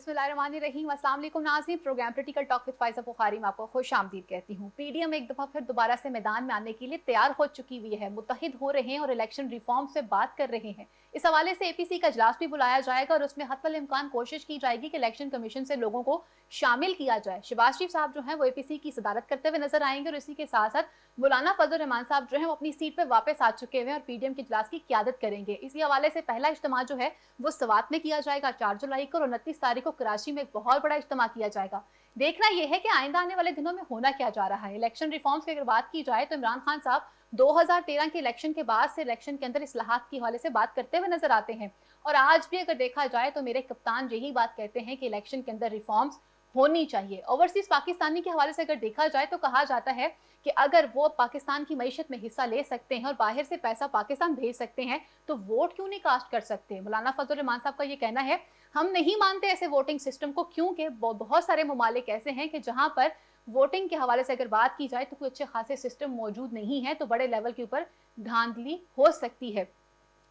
बिस्मिल्लाहिर्रहमानिर्रहीम। अस्सलाम वालेकुम नाज़रीन, program political talk with Faiza Bukhari में आपको खुशामदीद कहती हूँ। पीडीएम एक दफ़ा फिर दोबारा से मैदान में आने के लिए तैयार हो चुकी हुई है, मुत्तहिद हो रहे हैं और इलेक्शन रिफॉर्म से बात कर रहे हैं। इस हवाले से एपीसी का इजलास भी बुलाया जाएगा और उसमें हत्तल इम्कान कोशिश की जाएगी कि इलेक्शन कमीशन से लोगों को शामिल किया जाए। शहबाज शरीफ साहब जो है वो एपीसी की सदारत करते हुए नजर आएंगे और इसी के साथ साथ मौलाना फजल रहमान साहब जो है वो अपनी सीट पर वापस आ चुके हैं और पीडीएम के इजलास की क्यादत करेंगे। इसी हवाले से पहला इज्तिमा जो है वो सवात में किया जाएगा 4 जुलाई को और 29 तारीख को कराची में एक बहुत बड़ा इज्तिमा किया जाएगा। देखना यह है कि आइंदा आने वाले दिनों में होना क्या जा रहा है। इलेक्शन रिफॉर्म्स की अगर बात की जाए तो इमरान खान साहब 2013 के इलेक्शन के बाद से इलेक्शन के अंदर इस्लाहात के हवाले से बात करते हुए नजर आते हैं और आज भी अगर देखा जाए तो मेरे कप्तान यही बात कहते हैं कि इलेक्शन के अंदर रिफॉर्म्स होनी चाहिए। ओवरसीज पाकिस्तानी के हवाले से अगर देखा जाए तो कहा जाता है कि अगर वो पाकिस्तान की मईशत में हिस्सा ले सकते हैं और बाहर से पैसा पाकिस्तान भेज सकते हैं तो वोट क्यों नहीं कास्ट कर सकते। मौलाना फजल रहमान साहब का ये कहना है हम नहीं मानते ऐसे वोटिंग सिस्टम को, क्योंकि बहुत सारे ममालिक ऐसे हैं कि जहां पर वोटिंग के हवाले से अगर बात की जाए तो कोई अच्छे खासे सिस्टम मौजूद नहीं है, तो बड़े लेवल के ऊपर धांधली हो सकती है।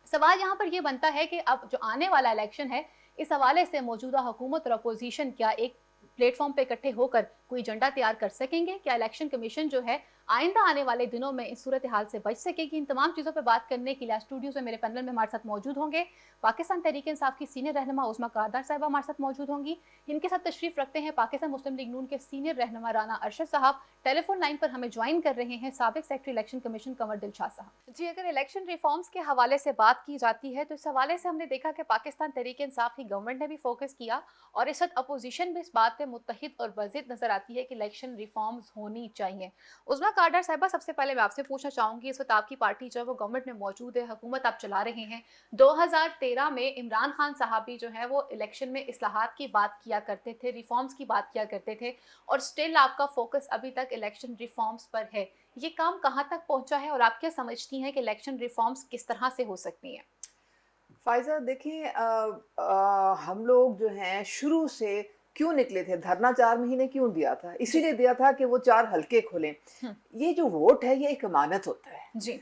सवाल यहाँ पर यह बनता है कि अब जो आने वाला इलेक्शन है इस हवाले से मौजूदा हुकूमत और अपोजिशन क्या एक प्लेटफॉर्म पे इकट्ठे होकर कोई एजेंडा तैयार कर सकेंगे? क्या इलेक्शन कमीशन जो है आइंदा आने वाले दिनों में इस सूरत हाल से बच सकेगी? इन तमाम चीज़ों पर बात करने के लिए स्टूडियो में मेरे पैनल में हमारे साथ मौजूद होंगे पाकिस्तान तहरीक इंसाफ की सीनियर रहनुमा उस्मा कारदार साहिबा हमारे साथ मौजूद होंगी। इनके साथ तशरीफ रखते हैं पाकिस्तान मुस्लिम लीग नून के सीनियर रहनुमा राना अरशद साहब। टेलीफोन लाइन पर हमें ज्वाइन कर रहे हैं साबिक secretary election commission Kanwar Dilshad साहब। जी, अगर इलेक्शन रिफॉर्म्स के हवाले से बात की जाती है तो इस हवाले से हमने देखा कि पाकिस्तान तहरीक इंसाफ की गवर्नमेंट ने भी फोकस किया और इस वक्त अपोजिशन भी इस बात पे मुत्तहिद और वज़ीद नजर आती है कि इलेक्शन रिफॉर्म्स होनी चाहिए। उस्मा कारदार साहिबा, सबसे पहले मैं आपसे पूछना चाहूंगी, इस वक्त आपकी पार्टी जो है वो गवर्नमेंट में मौजूद है, हुकूमत आप चला रहे हैं। 2013 में इमरान खान साहब भी जो है वो इलेक्शन में इस्लाहात की बात किया करते थे, रिफॉर्म्स की बात किया करते थे और स्टिल आपका फोकस अभी तक इलेक्शन रिफॉर्म्स पर है। ये काम कहाँ तक पहुंचा है और आप क्या समझती हैं कि इलेक्शन रिफॉर्म्स किस तरह से हो सकती हैं? फायजा देखिए, हम लोग जो हैं शुरू से क्यों निकले थे, धरना 4 महीने क्यों दिया था? जी। इसीलिए दिया था कि वो 4 हलके खुलें। हम्म। ये जो वोट है ये एक अमानत होता है। जी।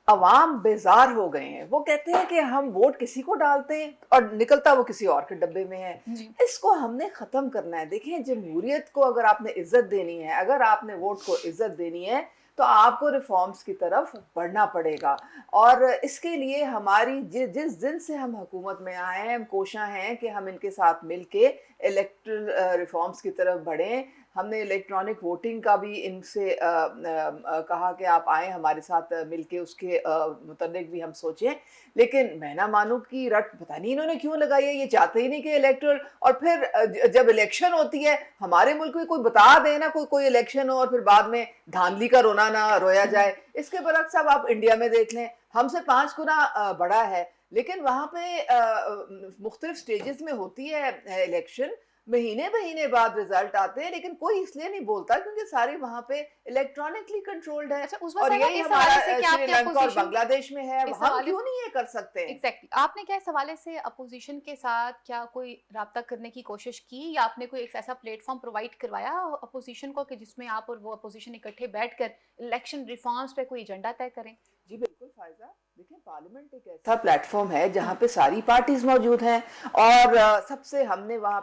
अवाम बेजार हो गए हैं, वो कहते हैं कि हम वोट किसी को डालते हैं और निकलता वो किसी और के डब्बे में है। जी। इसको हमने खत्म करना है। देखिए, जमहूरियत को अगर आपने इज्जत देनी है, अगर आपने वोट को इज्जत देनी है तो आपको रिफॉर्म्स की तरफ बढ़ना पड़ेगा। और इसके लिए हमारी जिस दिन से हम हुकूमत में आए हैं, हम कोशिश हैं कि हम इनके साथ मिलके इलेक्ट्रल रिफॉर्म्स की तरफ बढ़ें। हमने इलेक्ट्रॉनिक वोटिंग का भी इनसे कहा कि आप आएँ हमारे साथ मिलके उसके मुताबिक भी हम सोचें। लेकिन मैं ना मानूँ कि रट पता नहीं इन्होंने क्यों लगाई है, ये चाहते ही नहीं कि इलेक्टोरल। और फिर जब इलेक्शन होती है हमारे मुल्क में कोई बता दे ना, कोई इलेक्शन हो और फिर बाद में धांधली का रोना ना रोया जाए। इसके बरक्स सब आप इंडिया में देख लें, हमसे 5 गुना बड़ा है, लेकिन वहाँ पे मुख्तलिफ स्टेजेस में होती है इलेक्शन। महीने बाद रिजल्ट आते हैं, लेकिन कोई इसलिए नहीं बोलता क्योंकि सारे वहां पे इलेक्ट्रॉनिकली कंट्रोल्ड है। अच्छा उस्मा और साहिबा, यही इस हमारा हवाले से क्या आपने श्रीलंका और अपोजिशन बांग्लादेश में है, इस हम हवाले क्यों नहीं ये कर सकते? एग्जैक्टली आपने क्या इस हवाले से अपोजिशन के साथ क्या कोई राब्ता करने की कोशिश की या आपने कोई एक ऐसा प्लेटफॉर्म प्रोवाइड करवाया अपोजिशन को कि जिसमें आप और वो अपोजिशन इकट्ठे बैठकर इलेक्शन रिफॉर्म्स पे कोई एजेंडा तय करें? जी बिल्कुल फायजा, देखिए पार्लियामेंट एक ऐसा प्लेटफॉर्म है जहाँ हम्म। पे सारी पार्टीज मौजूद हैं। और सबसे हमने वहाँ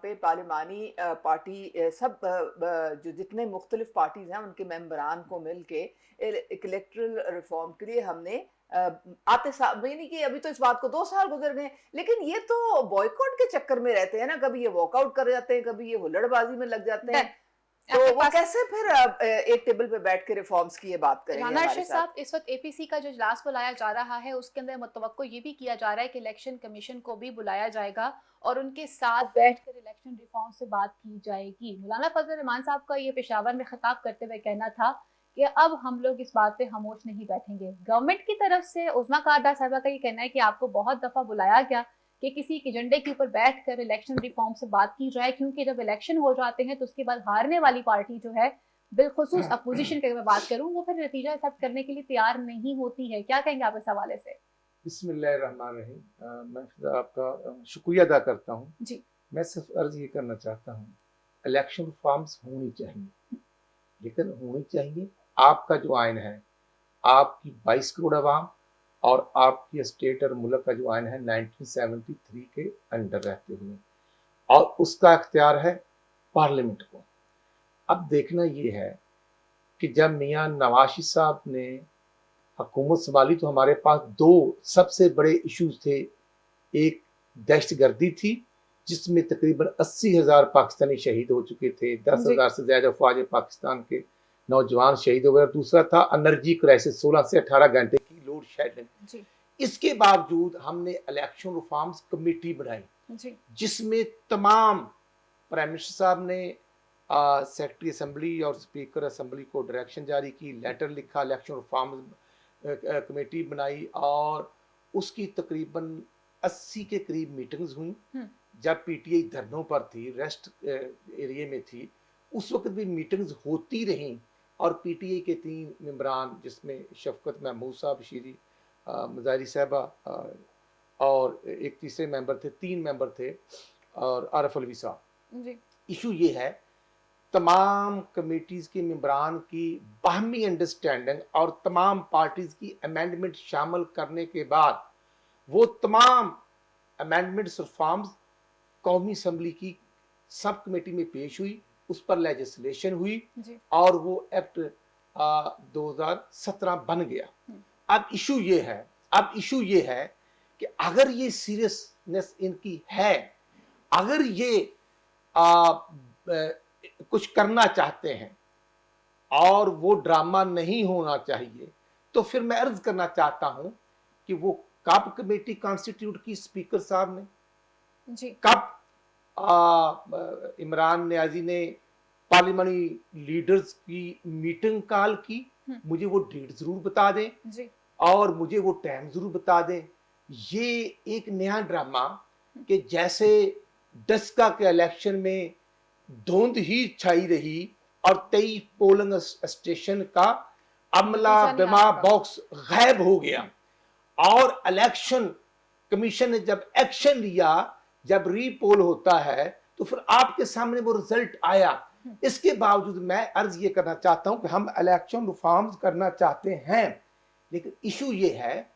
पे पार्लिमानी पार्टी जो जितने मुख्तलिफ पार्टीज हैं उनके मेंबरान को मिल के एक इलेक्ट्रल रिफॉर्म के लिए हमने आते साल में, नहीं कि अभी तो इस बात को 2 साल गुजर गए, लेकिन ये तो बॉयकॉट के चक्कर में रहते हैं ना, कभी ये वॉकआउट कर जाते हैं, कभी ये हुल्लड़बाजी में लग जाते हैं। डन। तो आपके वो पास कैसे फिर एक टेबल पे बैठ के रिफॉर्म्स की ये बात करेंगे राना हमारे अर्शद साथ? साहब, इस वक्त एपीसी का जो इजलास बुलाया जा रहा है उसके अंदर मुतवक्को ये भी किया जा रहा है कि इलेक्शन कमीशन को भी बुलाया जाएगा और उनके साथ बैठकर इलेक्शन रिफॉर्म से बात की जाएगी। मौलाना फजल रहमान साहब का ये पेशावर में खिताब करते हुए कहना था कि अब हम लोग इस बात पे खामोश नहीं बैठेंगे। गवर्नमेंट की तरफ से उस्मा कारदार साहिबा का ये कहना है कि आपको बहुत दफा बुलाया गया कि किसी एक एजेंडे के ऊपर बैठकर इलेक्शन रिफॉर्म से बात की जाए, क्योंकि जब इलेक्शन हो जाते हैं तो उसके बाद हारने वाली पार्टी जो है, बिलखुसूस अपोजिशन की मैं बात करूं, वो फिर नतीजा एक्सेप्ट करने के लिए तैयार नहीं होती है। क्या कहेंगे आप इस हवाले से? बिस्मिल्लाहिर्रहमानिर्रहीम। मैं आपका शुक्रिया अदा करता हूँ। जी। मैं सिर्फ अर्ज ये करना चाहता हूँ, इलेक्शन फॉर्म्स होनी चाहिए, लेकिन होनी चाहिए आपका जो आइन है, आपकी 22 करोड़ आवाम और आपकी स्टेट और मुल्क का जो आइन है 1973 के अंडर रहते हुए, और उसका इख्तियार है पार्लियामेंट को। अब देखना ये है कि जब मियां नवाज शरीफ साहब ने हुकूमत संभाली तो हमारे पास दो सबसे बड़े इश्यूज थे। एक दहशतगर्दी थी जिसमें तकरीबन 80,000 पाकिस्तानी शहीद हो चुके थे, 10,000 से ज्यादा अफवाज पाकिस्तान के नौजवान शहीद हो गए। दूसरा था एनर्जी क्राइसिस, 16 से 18 घंटे की लोड शेडिंग। इसके बावजूद हमने इलेक्शन रिफॉर्म्स कमेटी बनाई जिसमें तमाम प्राइम मिनिस्टर साहब ने सेक्रेटरी असेंबली और स्पीकर असेंबली को डायरेक्शन जारी की, लेटर लिखा, इलेक्शन रिफॉर्म कमेटी बनाई और उसकी तकरीबन 80 के करीब मीटिंग्स हुई। जब पीटीआई धरनों पर थी, रेस्ट एरिया में थी, उस वक्त भी मीटिंग्स होती रहीं और पीटीआई के 3 मेंबरान जिसमें शफकत महमूद साहब, शीरी मजारी साहबा और एक तीसरे मेंबर थे, 3 मेंबर थे और आरफ अलवी साहब। इशू ये है तमाम कमेटीज के मेंबरान की बाहमी अंडरस्टैंडिंग और तमाम पार्टीज की अमेंडमेंट शामिल करने के बाद वो तमाम अमेंडमेंट्स और फॉर्म्स कौमी असम्बली की सब कमेटी में पेश हुई, उस पर लेजिस्लेशन हुई और वो एक्ट 2017 बन गया। अब इशू ये है कि अगर ये सीरियसनेस इनकी है, अगर ये कुछ करना चाहते हैं और वो ड्रामा नहीं होना चाहिए, तो फिर मैं अर्ज करना चाहता हूं कि वो कब कमेटी कॉन्स्टिट्यूट की स्पीकर साहब ने जी, कब इमरान नियाजी ने पार्लियामेंट्री लीडर्स की मीटिंग कॉल की, मुझे वो डेट जरूर बता दें जी, और मुझे वो टाइम जरूर बता दें। ये एक नया ड्रामा कि जैसे डस्का के इलेक्शन में धुंध ही छाई रही और 23 पोलिंग स्टेशन का अमला बिमा बॉक्स गायब हो गया और इलेक्शन कमीशन ने जब एक्शन लिया, जब रीपोल होता है तो फिर आपके सामने वो रिजल्ट आया। इसके बावजूद मैं अर्ज ये करना चाहता हूं कि हम इलेक्शन रिफॉर्म्स करना चाहते हैं, लेकिन इशू ये है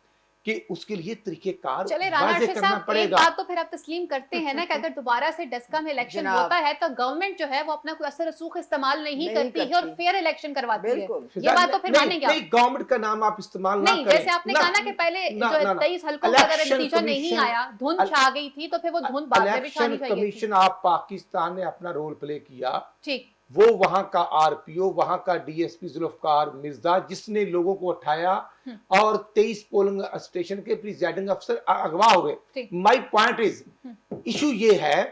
कि उसके लिए तरीकेकार वाज़ेह करना पड़ेगा। एक बात तो फिर आप तस्लीम करते हैं ना कि अगर दोबारा से डस्का में इलेक्शन होता है तो गवर्नमेंट जो है वो अपना कोई असर रसूख इस्तेमाल नहीं करती है और फेयर इलेक्शन करवाती है। ये बात तो फिर मानेंगे आप? गवर्नमेंट का नाम आप इस्तेमाल ना करें। जैसे आपने कहा ना कि पहले जो 23 हल्कों का अगर नतीजा नहीं आया, धुंध छा गई थी, तो फिर वो धुंध बाद में भी छानी चाहिए थी। कमीशन ऑफ पाकिस्तान ने अपना रोल प्ले किया। ठीक, वो वहां का आरपीओ, वहां का डीएसपी जुल्फकार मिर्जा जिसने लोगों को उठाया और 23 पोलिंग स्टेशन के प्रिजाइडिंग अफसर अगवा हो गए। माय पॉइंट इज, इशू ये है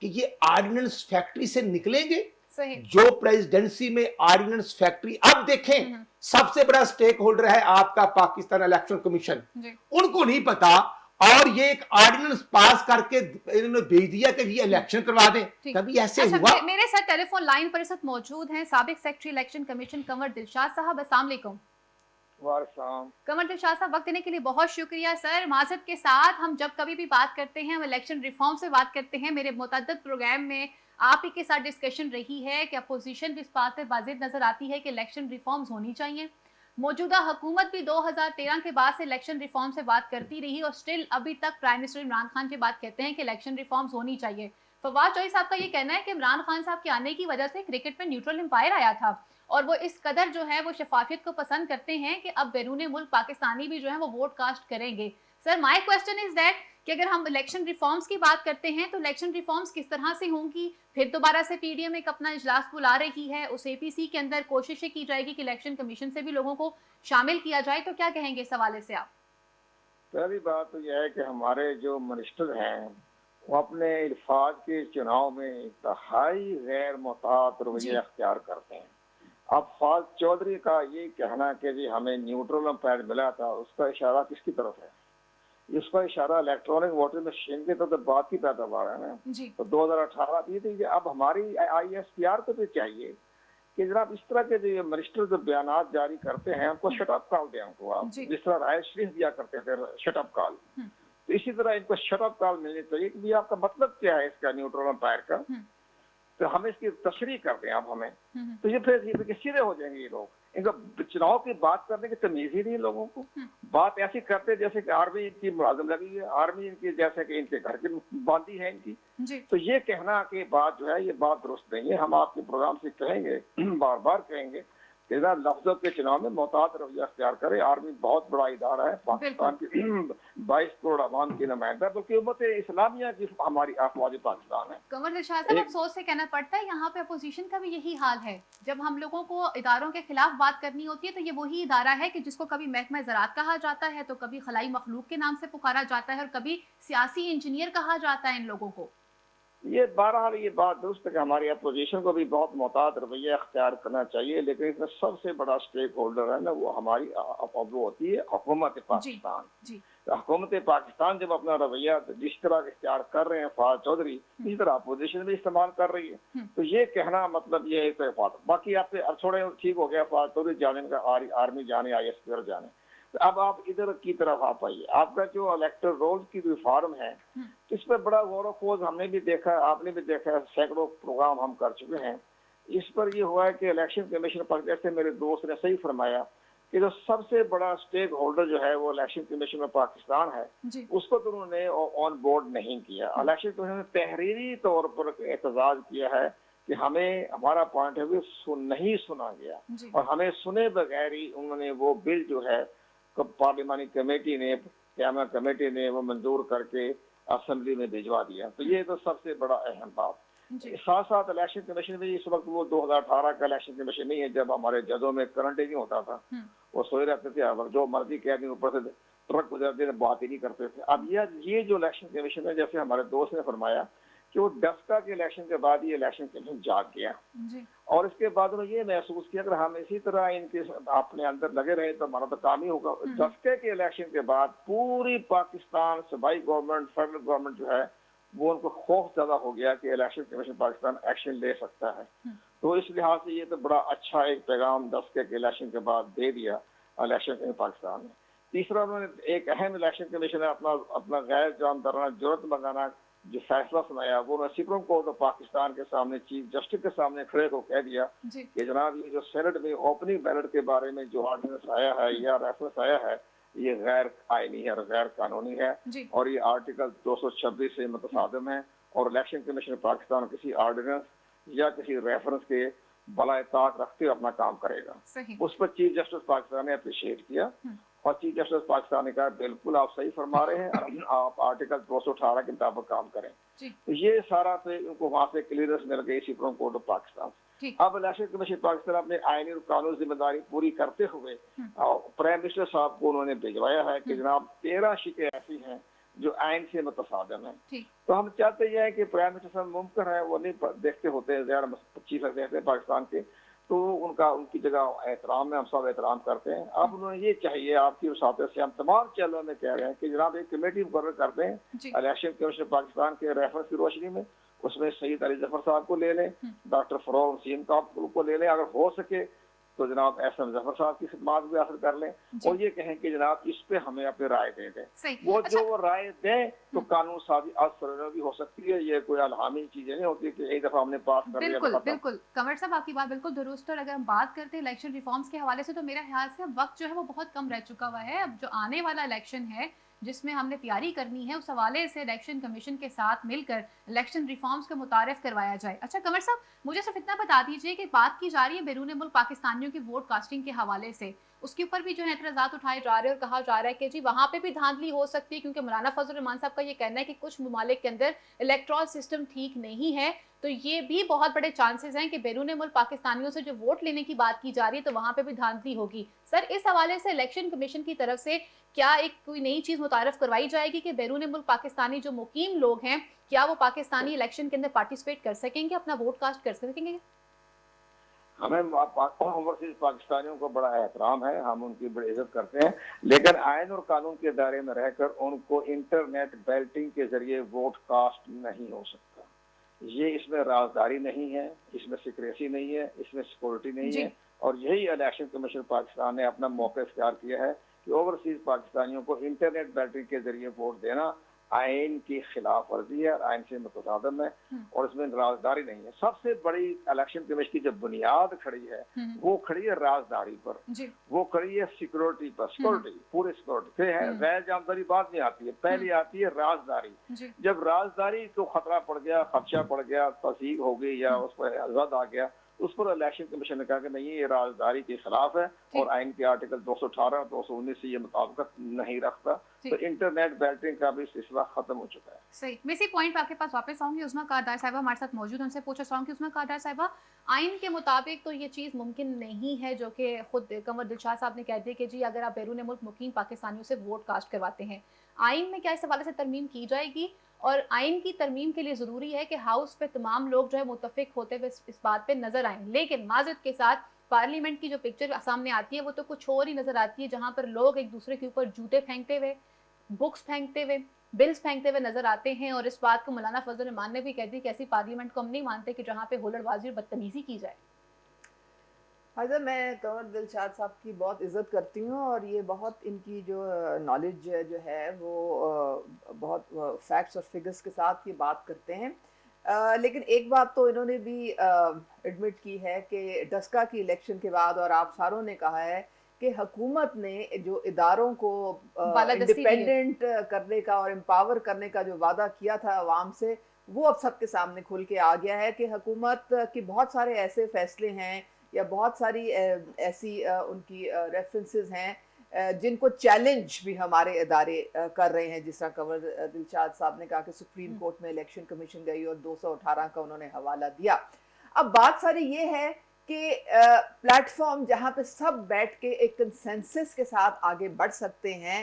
कि ये ऑर्डिनेंस फैक्ट्री से निकलेंगे। जो प्रेसिडेंसी में ऑर्डिनेंस फैक्ट्री, अब देखें सबसे बड़ा स्टेक होल्डर है आपका पाकिस्तान इलेक्शन कमीशन, उनको नहीं पता और ये एक ऑर्डिनेंस पास करके इन्होंने भेज दिया कि ये इलेक्शन करवा दें। कभी ऐसे हुआ? मेरे साथ टेलीफोन लाइन पर इस वक्त मौजूद हैं साबिक secretary election commission Kanwar Dilshad साहब। अस्सलाम वालेकुम। कंवर दिलशाद साहब, वक्त देने के लिए बहुत शुक्रिया। सर, माजरत के साथ हम जब कभी भी बात करते हैं, हम इलेक्शन रिफॉर्म से बात करते हैं, मेरे मुतअद्दिद प्रोग्राम में आप ही के साथ डिस्कशन रही है कि अपोजिशन भी इस बात पर वाज़ेह नजर आती है कि इलेक्शन रिफॉर्म्स होनी चाहिए। मौजूदा हुकूमत भी 2013 के बाद से इलेक्शन रिफॉर्म से बात करती रही और स्टिल अभी तक प्राइम मिनिस्टर इमरान खान की बात कहते हैं कि इलेक्शन रिफॉर्म्स होनी चाहिए। फवाद चौधरी साहब का ये कहना है कि इमरान खान साहब के आने की वजह से क्रिकेट में न्यूट्रल एम्पायर आया था और वो इस कदर जो है वो शफाफियत को पसंद करते हैं कि अब बैरून मुल्क पाकिस्तानी भी जो है वो वोट कास्ट करेंगे। Sir, my question is that कि अगर हम इलेक्शन रिफॉर्म्स की बात करते हैं तो इलेक्शन रिफॉर्म्स किस तरह से होंगी? फिर दोबारा से पीडीएम एक अपना इजलास बुला रही है, उस एपीसी के अंदर कोशिशें की जाएगी कि इलेक्शन कमीशन से भी लोगों को शामिल किया जाए, तो क्या कहेंगे इस हवाले से आप? पहली बात तो यह है कि हमारे जो मिनिस्टर हैं वो अपने अल्फाज के चुनाव में इंतहाई गैर मुतात रवैया अख्तियार करते हैं। अब फवाद चौधरी का ये कहना कि जी हमें न्यूट्रल एम्पायर मिला था, उसका इशारा किसकी तरफ है? इसका इशारा इलेक्ट्रॉनिक वोटिंग मशीन की तरफ बात की पैदावार है ना। तो 2018 ये थी। अब हमारी ISPR को भी चाहिए कि जनाब इस तरह के जो मिनिस्टर जो बयान जारी करते हैं उनको शटअप कॉल दें उनको। आप जिस तरह राय शरीफ दिया करते थे शटअप कॉल, तो इसी तरह इनको शटअप कॉल मिलनी चाहिए कि आपका मतलब क्या है इसका न्यूट्रल एम्पायर का, तो हमें इसकी तशरीह कर दें आप हमें। तो ये फिर सीधे हो जाएंगे ये लोग इनका चुनाव की बात करने की तमीज ही नहीं है लोगों को। बात ऐसी करते जैसे कि आर्मी इनकी मुलाजिम लगी है, आर्मी इनकी जैसे कि इनके घर की बांधी है इनकी। जी तो ये कहना कि बात जो है ये बात दुरुस्त नहीं है। हम आपके प्रोग्राम से कहेंगे, बार बार कहेंगे कि ना लफ्जों के चुनाव में मोहतात रवैया अख्तियार करे। आर्मी बहुत बड़ा इदारा है, पाकिस्तान की 22 करोड़ अवाम की नुमाइंदा, बल्कि उम्मत इस्लामिया की हमारी अफवाज पाकिस्तान है। कमर दिलशाद साहब, अफसोस से कहना पड़ता है यहाँ पे अपोजिशन का भी यही हाल है। जब हम लोगों को इदारों के खिलाफ बात करनी होती है तो ये वही इदारा है कि जिसको कभी महकमा ज़राअत कहा जाता है, तो कभी खलाई मखलूक के नाम से पुकारा जाता है, और कभी सियासी इंजीनियर कहा जाता है इन लोगों को। ये बहरहाल ये बात दुरुस्त है कि हमारी अपोजिशन को भी बहुत मोहतात रवैया अख्तियार करना चाहिए, लेकिन इसमें सबसे बड़ा स्टेक होल्डर है ना वो हमारी वो होती है हुकूमत पाकिस्तान। जी हुकूमत पाकिस्तान जब अपना रवैया जिस तरह इख्तियार कर रहे हैं फवाद चौधरी, इसी तरह अपोजिशन भी इस्तेमाल कर रही है। तो ये कहना मतलब ये है बाकी आपसे अब थोड़े ठीक हो गया फवाद चौधरी जाने का, आर्मी जाने, ISPR जाने। तो अब आप इधर की तरफ आप आइए। आपका जो इलेक्टोरल रोल की रिफॉर्म है इस पर बड़ा गौर खोज हमने भी देखा, आपने भी देखा, सैकड़ों प्रोग्राम हम कर चुके हैं। इस पर यह हुआ है कि इलेक्शन कमीशन पर, जैसे मेरे दोस्त ने सही फरमाया कि जो सबसे बड़ा स्टेक होल्डर जो है वो इलेक्शन कमीशन में पाकिस्तान है, उसको तो उन्होंने ऑन बोर्ड नहीं किया। इलेक्शन कमीशन ने तहरीरी तौर पर एहतजाज किया है कि हमें हमारा पॉइंट ऑफ व्यू नहीं सुना गया, और हमें सुने बगैर ही उन्होंने वो बिल जो है पार्लिमानी कमेटी ने, कैबिनेट कमेटी ने वो मंजूर करके असेंबली में भिजवा दिया। तो ये तो सबसे बड़ा अहम बात। साथ साथ इलेक्शन कमीशन में इस वक्त वो 2018 का इलेक्शन कमीशन नहीं है जब हमारे जजों में करंट ही नहीं होता था, वो सोए रहते थे, अब जो मर्जी कह दी ऊपर से ट्रक गुजरते थे, बात ही नहीं करते थे। अब ये जो इलेक्शन कमीशन है, जैसे हमारे दोस्त ने फरमाया कि वो डस्का के इलेक्शन के बाद ये इलेक्शन कमीशन जाग गया, और इसके बाद उन्होंने ये महसूस किया अगर हम इसी तरह इनके अपने अंदर लगे रहे तो हमारा तो काम ही होगा। डस्के के इलेक्शन के बाद पूरी पाकिस्तान सूबाई गवर्नमेंट, फेडरल गवर्नमेंट जो है वो उनको खौफ ज्यादा हो गया कि इलेक्शन कमीशन पाकिस्तान एक्शन ले सकता है। तो इस लिहाज से ये तो बड़ा अच्छा एक पैगाम डस्के के इलेक्शन के बाद दे दिया इलेक्शन कमीशन पाकिस्तान ने। तीसरा, उन्होंने एक अहम इलेक्शन कमीशन है अपना गैर जानदाराना जुर्रत मंगाना जो फैसला सुनाया, वो सुप्रीम कोर्ट ऑफ पाकिस्तान के सामने चीफ जस्टिस के सामने खड़े को कह दिया कि जनाब ये जो सेनेट में ओपनिंग बैलेट के बारे में जो ऑर्डिनेंस आया है या रेफरेंस आया है ये गैर आईनी है और गैर कानूनी है, और ये आर्टिकल 226 से मुतसादिम है, और इलेक्शन कमीशन पाकिस्तान किसी ऑर्डिनेंस या किसी रेफरेंस के बलाए ताक रखते हुए अपना काम करेगा। उस पर चीफ जस्टिस पाकिस्तान ने अप्रिशिएट किया, और चीफ जस्टिस पाकिस्तान ने कहा बिल्कुल आप सही फरमा रहे हैं, आप आर्टिकल 218 के मुताबिक काम करें। तो ये सारा तो उनको वहां से क्लियरेंस मिल गई सुप्रीम कोर्ट ऑफ पाकिस्तान। अब इलेक्शन कमीशन पाकिस्तान अपने आईनी और कानूनी जिम्मेदारी पूरी करते हुए प्राइम मिनिस्टर साहब को उन्होंने भिजवाया है कि जनाब 13 शिकें ऐसी हैं जो आइन से मुतसादिम है। तो हम चाहते हैं कि प्राइम मिनिस्टर साहब मुमकिन है वो नहीं देखते होते हैं, चीफ देखते हैं पाकिस्तान के, तो उनकी जगह एहतराम है, हम सब एहतराम करते हैं। अब उन्होंने ये चाहिए आपकी वसाते से हम तमाम चैनलों में कह रहे हैं कि जनाब एक कमेटी मुकर्रर करते हैं इलेक्शन कमीशन पाकिस्तान के रेफरेंस की रोशनी में, उसमें सईद अली जफर साहब को ले लें, डॉक्टर फरोग वसीम को ले लें, अगर हो सके तो जनाब एहसन जफर साहब की खिदमत भी हासिल कर लें, और ये कहें कि जनाब इस पे हमें अपनी राय दे दें। वो अच्छा। जो वो राय दें तो कानून साजी असर भी हो सकती है, ये कोई अलहामी चीजें नहीं होती कि एक दफा हमने पास कर लिया। बिल्कुल कमर साहब आपकी बात बिल्कुल दुरुस्त है। अगर हम बात करते हैं इलेक्शन रिफॉर्म्स के हवाले से तो मेरा ख्याल से अब वक्त जो है वो बहुत कम रह चुका हुआ है। अब जो आने वाला इलेक्शन है जिसमें हमने तैयारी करनी है, उस हवाले से इलेक्शन कमीशन के साथ मिलकर इलेक्शन रिफॉर्म्स का मुतारिफ करवाया जाए। अच्छा कमर साहब, मुझे सिर्फ इतना बता दीजिए कि बात की जा रही है बैरून मुल्क पाकिस्तानियों की वोट कास्टिंग के हवाले से, उसके ऊपर भी जो है एतराज़ात उठाए जा रहे हैं और कहा जा रहा है कि जी वहाँ पे भी धांधली हो सकती है, क्योंकि मौलाना फजल रहमान साहब का ये कहना है कि कुछ ममालिक के अंदर इलेक्ट्रल सिस्टम ठीक नहीं है, तो ये भी बहुत बड़े चांसेस हैं कि बैरून मुल्क पाकिस्तानियों से जो वोट लेने की बात की जा रही है तो वहाँ पे भी धांधली होगी। सर, इस हवाले से इलेक्शन कमीशन की तरफ से क्या एक कोई नई चीज़ मुतारफ करवाई जाएगी कि बैरून मुल्क पाकिस्तानी जो मुकीम लोग हैं क्या वो पाकिस्तानी इलेक्शन के अंदर पार्टिसिपेट कर सकेंगे, अपना वोट कास्ट कर सकेंगे? हमें ओवरसीज पाकिस्तानियों को बड़ा एहतराम है, हम उनकी बड़ी इज्जत करते हैं, लेकिन आयन और कानून के दायरे में रहकर उनको इंटरनेट बैल्टिंग के जरिए वोट कास्ट नहीं हो सकता। ये इसमें राजदारी नहीं है, इसमें सिक्रेसी नहीं है, इसमें सिक्योरिटी नहीं है, और यही इलेक्शन कमीशन पाकिस्तान ने अपना मौका इख्तियार किया है कि ओवरसीज पाकिस्तानियों को इंटरनेट बैल्टिंग के जरिए वोट देना आइन की खिलाफ वर्जी है और आइन से मुतजादम है और इसमें राजदारी नहीं है। सबसे बड़ी इलेक्शन कमीशन की जो बुनियाद खड़ी है वो खड़ी है राजदारी पर, वो खड़ी है सिक्योरिटी पर, सिक्योरिटी पूरे सिक्योरिटी है। गैर जानदारी बाद में आती है, पहले आती है राजदारी। जब राजदारी को खतरा पड़ गया, खदशा पड़ गया, तस्दीक हो गई या उस पर रद्द आ गया, उस पर इलेक्शन कमीशन ने कहा कि नहीं ये राजदारी के खिलाफ है और आइन के आर्टिकल 218 और 219 से ये मुताबिकत नहीं रखता। तो इंटरनेट बैल्टिंग का भी सिलसिला खत्म हो चुका है। सही। मैं इसी पॉइंट पे आपके पास वापस आऊंगी। उस्मा कारदार साहिबा हमारे साथ मौजूद हैं, उनसे पूछना चाहूंगी। उस्मा कारदार साहिबा, आइन के मुताबिक तो ये चीज़ मुमकिन नहीं है जो कि खुद कंवर दिलशाद साहब ने कह दिया कि जी अगर आप बैरून मुल्क मुकीम पाकिस्तानियों से वोट कास्ट करवाते हैं, आइन में क्या इस हवाले से तरमीम की जाएगी? और आइन की तरमीम के लिए ज़रूरी है कि हाउस पे तमाम लोग जो है मुत्तफिक होते हुए इस बात पे नजर आएं। लेकिन माजरत के साथ पार्लियामेंट की जो पिक्चर सामने आती है वो तो कुछ और ही नजर आती है, जहां पर लोग एक दूसरे के ऊपर जूते फेंकते हुए, बुक्स फेंकते हुए, बिल्स फेंकते हुए नजर आते हैं। और इस बात को मौलाना फजल रहमान ने भी कह दी कि ऐसी पार्लियामेंट को हम नहीं मानते कि जहाँ पे हुल्लड़बाजी और बदतमीजी की जाए। हाज़र, मैं कंवर दिलशाद साहब की बहुत इज़्ज़त करती हूँ और ये बहुत इनकी जो नॉलेज जो है वो बहुत फैक्ट्स और फिगर्स के साथ ये बात करते हैं। लेकिन एक बात तो इन्होंने भी एडमिट की है कि डस्का की इलेक्शन के बाद, और आप सारों ने कहा है कि हुकूमत ने जो इदारों को इंडिपेंडेंट करने का और एम्पावर करने का जो वादा किया था अवाम से, वो अब सबके सामने खुल के आ गया है कि हुकूमत की बहुत सारे ऐसे फैसले हैं या बहुत सारी ऐसी उनकी रेफरेंसेस हैं जिनको चैलेंज भी हमारे इदारे कर रहे हैं। जिस तरह कंवर दिलशाद साहब ने कहा कि सुप्रीम कोर्ट में इलेक्शन कमीशन गई और 218 का उन्होंने हवाला दिया। अब बात सारी ये है कि प्लेटफॉर्म जहाँ पे सब बैठ के एक कंसेंसस के साथ आगे बढ़ सकते हैं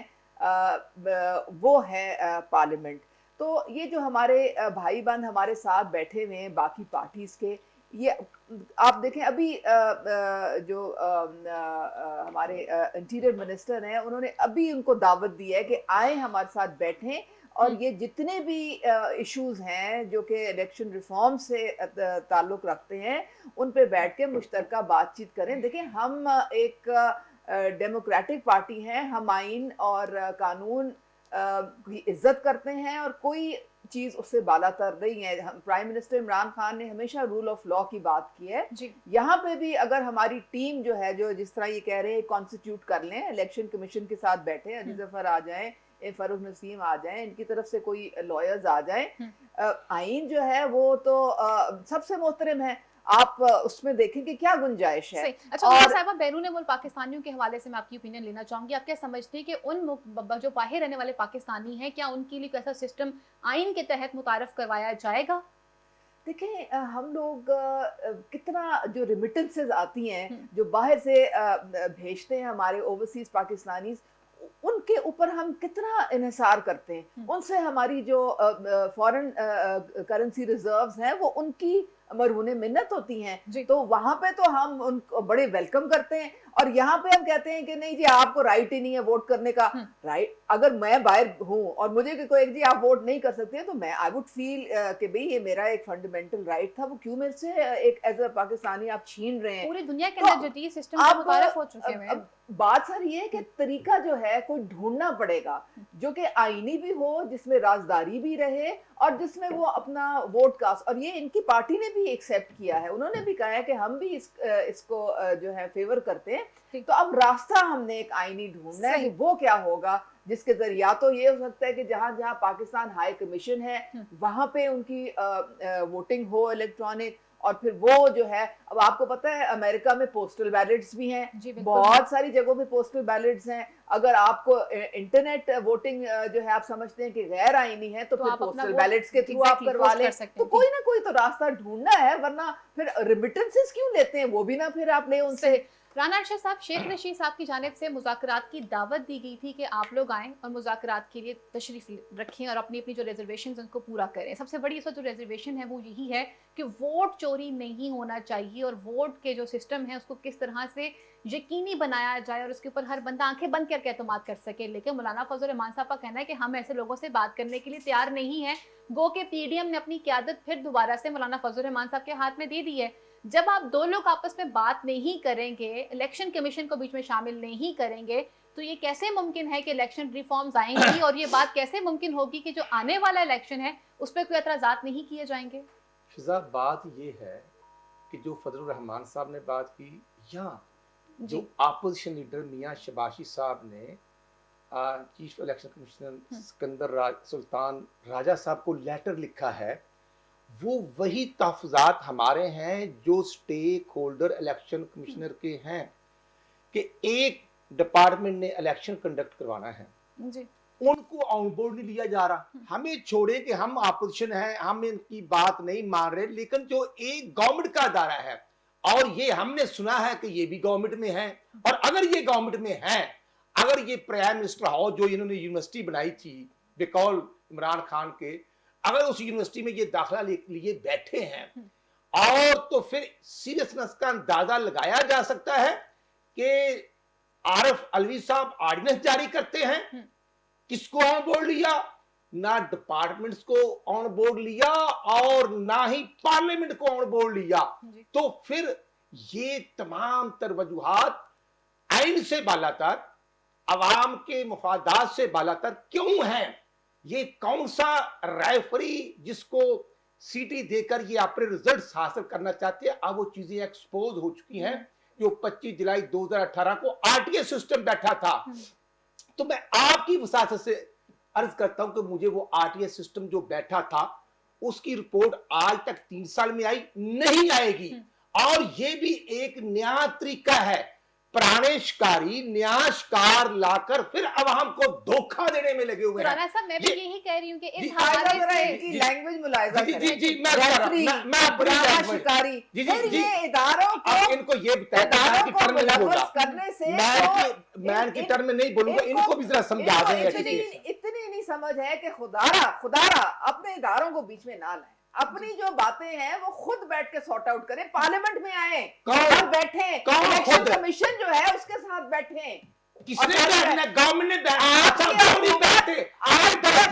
वो है पार्लियामेंट। तो ये जो हमारे भाई बहन हमारे साथ बैठे हुए हैं बाकी पार्टीज के, ये आप देखें अभी जो हमारे इंटीरियर मिनिस्टर हैं उन्होंने अभी उनको दावत दी है कि आए हमारे साथ बैठें और ये जितने भी इश्यूज हैं जो कि इलेक्शन रिफॉर्म से ताल्लुक रखते हैं उन पे बैठ के मुश्तरका बातचीत करें। देखें, हम एक डेमोक्रेटिक पार्टी हैं, हम आइन और कानून की इज्जत करते हैं और कोई चीज उससे बालातर नहीं है। हम प्राइम मिनिस्टर इमरान खान ने हमेशा रूल ऑफ लॉ की बात की है। यहाँ पे भी अगर हमारी टीम जो है, जो जिस तरह ये कह रहे हैं कॉन्स्टिट्यूट कर लें, इलेक्शन कमीशन के साथ बैठे, अली जफर आ जाएं, फरूख नसीम आ जाएं, इनकी तरफ से कोई लॉयर्स आ जाएं, आइन जो है वो तो सबसे मोहतरम है, आप उसमें देखें कि क्या गुंजाइश है। अच्छा, और साहिबा, बैरून मुल्क पाकिस्तानियों के हवाले से मैं आपकी ओपिनियन लेना चाहूंगी। आप क्या समझते हैं कि उन जो बाहर रहने वाले पाकिस्तानी हैं, क्या उनके लिए कैसा सिस्टम आइन के तहत मुतारफ करवाया जाएगा? देखें, हम लोग कितना जो रिमिटेंसेस आती हैं जो बाहर से भेजते हैं हमारे ओवरसीज पाकिस्तानीज, उनके ऊपर हम कितना इन्हिसार करते हैं। उनसे हमारी जो फॉरेन करेंसी रिजर्व्स हैं वो उनकी मरहूने मिन्नत होती हैं। तो वहां पे तो हम उनको बड़े वेलकम करते हैं और यहाँ पे हम कहते हैं कि नहीं जी आपको राइट ही नहीं है वोट करने का। राइट, अगर मैं बाहर हूँ और मुझे कोई जी आप वोट नहीं कर सकते तो मैं आई वुड फील कि भाई ये मेरा एक फंडामेंटल राइट था, वो क्यों मेरे से एक एज अ पाकिस्तानी आप छीन रहे हैं। पूरी दुनिया के अंदर जदीद सिस्टम से मुतारफ हो चुके हैं। बात सर ये है कि तरीका जो है कोई ढूंढना पड़ेगा जो कि आईनी भी हो, जिसमें राजदारी भी रहे और जिसमें वो अपना वोट कास्ट, और ये इनकी पार्टी ने भी एक्सेप्ट किया है, उन्होंने भी कहा है कि हम भी इसको जो है फेवर करते हैं। तो अब रास्ता हमने एक आईनी ढूंढना है कि वो क्या होगा जिसके जरिए या तो ये हो सकता है कि जहां जहां पाकिस्तान हाई कमीशन है वहां पे उनकी वोटिंग हो इलेक्ट्रॉनिक, और फिर वो जो है, अब आपको पता है अमेरिका में पोस्टल बैलेट्स भी हैं, बहुत सारी जगहों पे पोस्टल बैलेट्स हैं। अगर आपको इंटरनेट वोटिंग जो है आप समझते हैं कि गैर आईनी है तो फिर पोस्टल बैलेट्स के थ्रू आप करवा लें। तो कोई ना कोई तो रास्ता ढूंढना है, वरना फिर रिमिटेंसेस क्यों लेते हैं वो भी ना फिर आप ले उनसे। राना अरशद साहब, शेख रशीद साहब की जानिब से मुज़ाकरात की दावत दी गई थी कि आप लोग आएँ और मुज़ाकरात के लिए तशरीफ़ रखें और अपनी अपनी जो रिजर्वेशन उनको पूरा करें। सबसे बड़ी इस वक्त जो रिजर्वेशन है वो यही है कि वोट चोरी नहीं होना चाहिए और वोट के जो सिस्टम है उसको किस तरह से यकीनी बनाया जाए और उसके ऊपर हर बंदा आंखें बंद करके एतमाद कर सके। लेकिन मौलाना फजल रहमान साहब का कहना है कि हम ऐसे लोगों से बात करने के लिए तैयार नहीं है। गो के पीडीएम ने अपनी क़यादत फिर दोबारा से मौलाना फजल रहमान साहब के हाथ में दे दी है। जब आप दो लोग आपस में बात नहीं करेंगे, इलेक्शन कमीशन को बीच में शामिल नहीं करेंगे, तो ये कैसे मुमकिन है कि इलेक्शन रिफॉर्म्स आएंगी और ये बात कैसे मुमकिन होगी कि जो आने वाला इलेक्शन है उस पर कोई एतराजात नहीं किए जाएंगे? फिजा, बात ये है कि जो फजलुर रहमान साहब ने बात की, या जो अपोजिशन लीडर मियां शबाशी साहब ने chief election commissioner Sikandar Sultan Raja साहब को लेटर लिखा है, वो वही तहफ़्फ़ुज़ात हमारे हैं जो स्टेक होल्डर इलेक्शन कमिश्नर के हैं कि एक डिपार्टमेंट ने इलेक्शन कंडक्ट करवाना है जी, उनको ऑन बोर्ड नहीं लिया जा रहा। हमें छोड़े कि हम अपोजिशन है, हम इनकी बात नहीं मान रहे, लेकिन जो एक गवर्नमेंट का अदारा है और ये हमने सुना है कि ये भी गवर्नमेंट में है, और अगर ये गवर्नमेंट में है, अगर ये प्राइम मिनिस्टर हाउस जो इन्होंने यूनिवर्सिटी बनाई थी बिकॉल इमरान खान के, अगर उस यूनिवर्सिटी में ये दाखिला लिए बैठे हैं, और तो फिर सीरियसनेस का अंदाजा लगाया जा सकता है कि आरिफ अलवी साहब ऑर्डिनेंस जारी करते हैं, किसको ऑन बोर्ड लिया? ना डिपार्टमेंट्स को ऑन बोर्ड लिया और ना ही पार्लियामेंट को ऑन बोर्ड लिया। तो फिर ये तमाम तर वजूहात आइन से बालातर, अवाम के मफादात से बालातर क्यों है? ये कौन सा रेफरी जिसको सीटी देकर ये अपने रिजल्ट्स हासिल करना चाहते हैं, अब वो चीजें एक्सपोज हो चुकी हैं। जो 25 जुलाई 2018 को आरटीए सिस्टम बैठा था, तो मैं आपकी वसात से अर्ज करता हूं कि मुझे वो आरटीए सिस्टम जो बैठा था उसकी रिपोर्ट आज तक 3 साल में आई नहीं आएगी। और ये भी एक नया तरीका है, पुराने शिकारी नया शिकार लाकर फिर अवाम को धोखा देने में लगे हुए हैं। साहब, मैं भी यही कह रही हूँ कि इस हवाले हवाले से से इनकी लैंग्वेज मुलाहिजा जी करें। जी जी मैं अपनी लैंग्वेज शिकारी जी फिर जी ये इदारों अब को इनको ये बताया कि टर्म में नहीं बोला, करने से मैं की टर्म में नहीं बोलूंगा, इनको भी जरा समझा दें। इतनी नहीं समझ है कि खुदारा अपने इदारों को बीच में ना लाए, अपनी जो बातें हैं वो खुद बैठ के सॉर्ट आउट करें, पार्लियामेंट में आए, बैठे, इलेक्शन कमीशन जो है उसके साथ बैठे। किसने बैठना? गवर्नमेंट ने बैठे, आज बैठे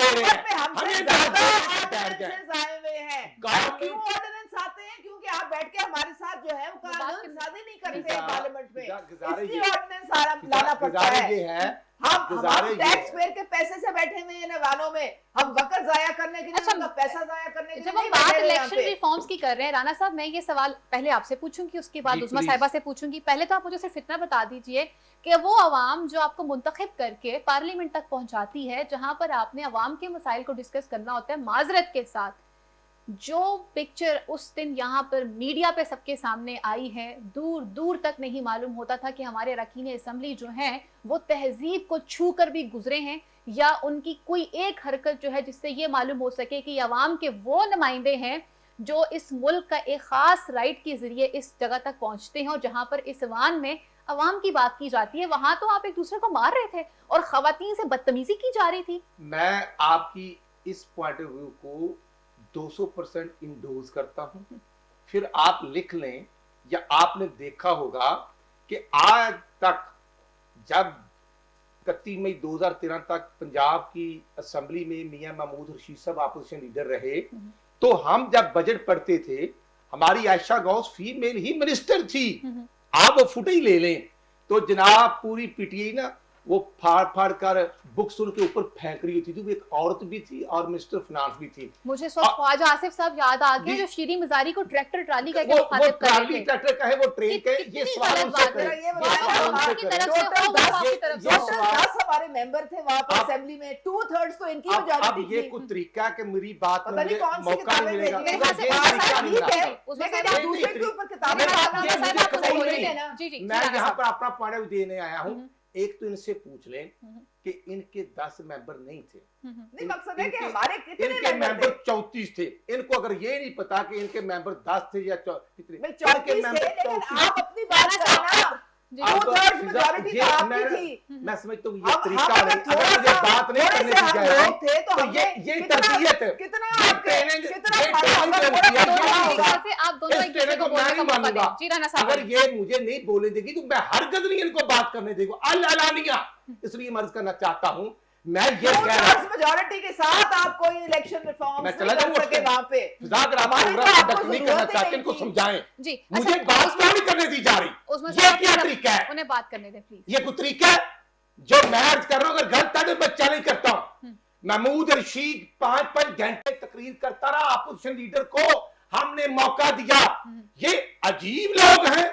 आए हुए हैं। क्यों ऑर्डिनेंस आते हैं? क्योंकि आप बैठ के हमारे साथ जो है वो कानून साजी नहीं करते हैं पार्लियामेंट में, इसलिए ऑर्डिनेंस लाना पड़ता है। हम टैक्स पेयर के पैसे से बैठे हुए हैं नवानों में, हम वक्त जाया करने के लिए, उनका पैसा जाया करने के लिए। जब हम बात इलेक्शन रिफॉर्म्स की कर रहे हैं, राना साहब, मैं ये सवाल पहले आपसे पूछूंगी, उसके बाद उस्मा साहिबा से पूछूंगी। पहले तो आप मुझे सिर्फ इतना बता दीजिए कि वो अवाम जो आपको मुंतखब करके पार्लियामेंट तक पहुंचाती है, जहां पर आपने अवाम के मसाइल को डिस्कस करना होता है माजरत के साथ, जो पिक्चर उस दिन यहाँ पर मीडिया पे सबके सामने आई है, दूर दूर तक नहीं मालूम होता था कि हमारे अरकान असम्बली जो हैं वो तहजीब को छू कर भी गुजरे हैं, या उनकी कोई एक हरकत जो है जिससे ये मालूम हो सके कि अवाम के वो नुमाइंदे हैं जो इस मुल्क का एक ख़ास राइट के ज़रिए इस जगह तक पहुँचते हैं, और जहाँ पर इस वान में अवाम की बात की जाती है, वहाँ तो आप एक दूसरे को मार रहे थे और ख़वातीन से बदतमीजी की जा रही थी। मैं आपकी इस पॉइंट ऑफ व्यू को 200% इंडोज करता हूं। फिर आप लिख लें, या आपने देखा होगा कि आज तक जब 31 मई 2013 तक पंजाब की असेंबली में मियां महमूद रशीद साहब अपोजिशन लीडर रहे, तो हम जब बजट पढ़ते थे, हमारी आयशा गौस फीमेल ही मिनिस्टर थी। आप वो फुटेज ले लें तो जनाब पूरी पीटीआई ना वो फाड़ कर बुक्स उनके ऊपर फेंक रही होती थी। वो एक औरत भी थी और मिनिस्टर फाइनेंस भी थी। मुझे ख्वाजा आसिफ साहब याद आ गए जो शीरी मजारी को ट्रैक्टर ट्राली का वो ट्राली ट्रैक्टर का है, वो ट्रेन का है। ये सवाल उनसे करें, हमारे मेंबर थे वहां पर असेंबली में, 2/3 तो इनकी मेजॉरिटी थी। अब ये कुछ तरीका कि मेरी बात में मुझे मौका नहीं मिलेगा। मैं यहाँ पर अपना पॉइंट ऑफ व्यू देने आया हूँ। एक तो इनसे पूछ लें कि इनके 10 मेंबर नहीं थे, नहीं मकसद है कि हमारे कितने इनके मेंबर 34 थे। इनको अगर ये नहीं पता कि इनके मेंबर 10 थे या कितने, मैं 34 थे, लेकिन आप अपनी बात करना, मैं समझता हूँ ये तरीका है। अगर मुझे बात नहीं करने दी जाए तो ये तरबियत है, अगर ये मुझे नहीं बोलने देगी तो मैं हरगिज़ नहीं इनको बात करने देगा अलानिया। इसलिए मर्ज करना चाहता हूँ मैं ये कह रहा हूं मेजॉरिटी के साथ आप कोई इलेक्शन रिफॉर्म मैं चला जाऊं सके वहां पे नहीं करना चाहते, इनको समझाएं जी। मुझे बात क्यों नहीं करने दी जा रही? ये क्या तरीका है? उन्हें बात करने दें प्लीज। ये कोई तरीका है? जो मैच कर रहा हूं अगर गलत है तो मैं चैलेंज करता हूं। महमूद रशीद 5-5 घंटे तकरीर करता रहा, अपोजिशन लीडर को हमने मौका दिया। ये अजीब लोग हैं,